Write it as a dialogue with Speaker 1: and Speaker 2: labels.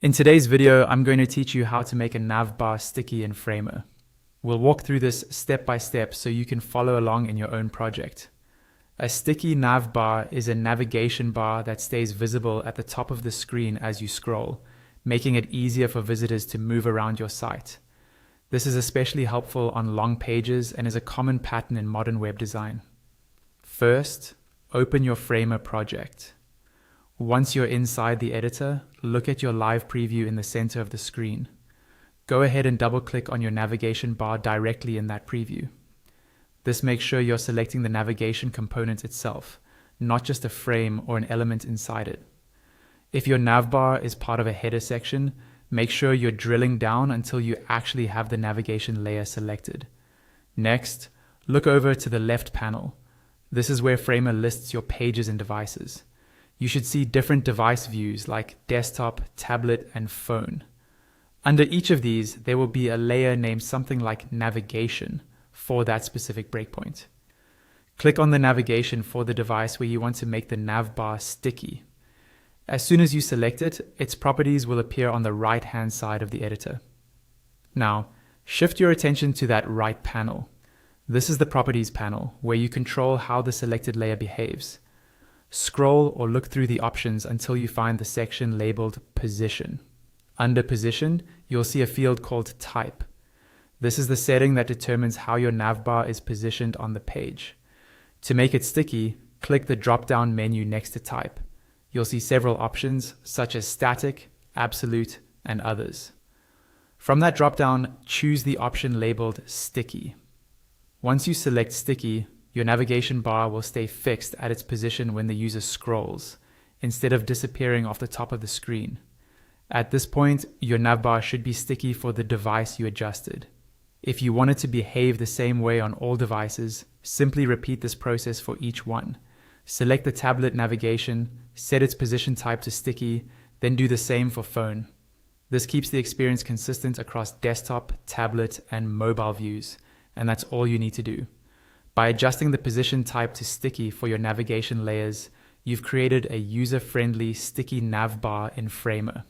Speaker 1: In today's video, I'm going to teach you how to make a navbar sticky in Framer. We'll walk through this step by step so you can follow along in your own project. A sticky navbar is a navigation bar that stays visible at the top of the screen as you scroll, making it easier for visitors to move around your site. This is especially helpful on long pages and is a common pattern in modern web design. First, open your Framer project. Once you're inside the editor, look at your live preview in the center of the screen. Go ahead and double-click on your navigation bar directly in that preview. This makes sure you're selecting the navigation component itself, not just a frame or an element inside it. If your navbar is part of a header section, make sure you're drilling down until you actually have the navigation layer selected. Next, look over to the left panel. This is where Framer lists your pages and devices. You should see different device views like desktop, tablet, and phone. Under each of these, there will be a layer named something like navigation for that specific breakpoint. Click on the navigation for the device where you want to make the navbar sticky. As soon as you select it, its properties will appear on the right-hand side of the editor. Now, shift your attention to that right panel. This is the properties panel where you control how the selected layer behaves. Scroll or look through the options until you find the section labeled Position. Under Position, you'll see a field called Type. This is the setting that determines how your navbar is positioned on the page. To make it sticky, click the drop-down menu next to Type. You'll see several options such as Static, Absolute, and others. From that drop-down, choose the option labeled Sticky. Once you select Sticky, your navigation bar will stay fixed at its position when the user scrolls, instead of disappearing off the top of the screen. At this point, your navbar should be sticky for the device you adjusted. If you want it to behave the same way on all devices, simply repeat this process for each one. Select the tablet navigation, set its position type to sticky, then do the same for phone. This keeps the experience consistent across desktop, tablet, and mobile views, and that's all you need to do. By adjusting the position type to sticky for your navigation layers, you've created a user-friendly sticky navbar in Framer.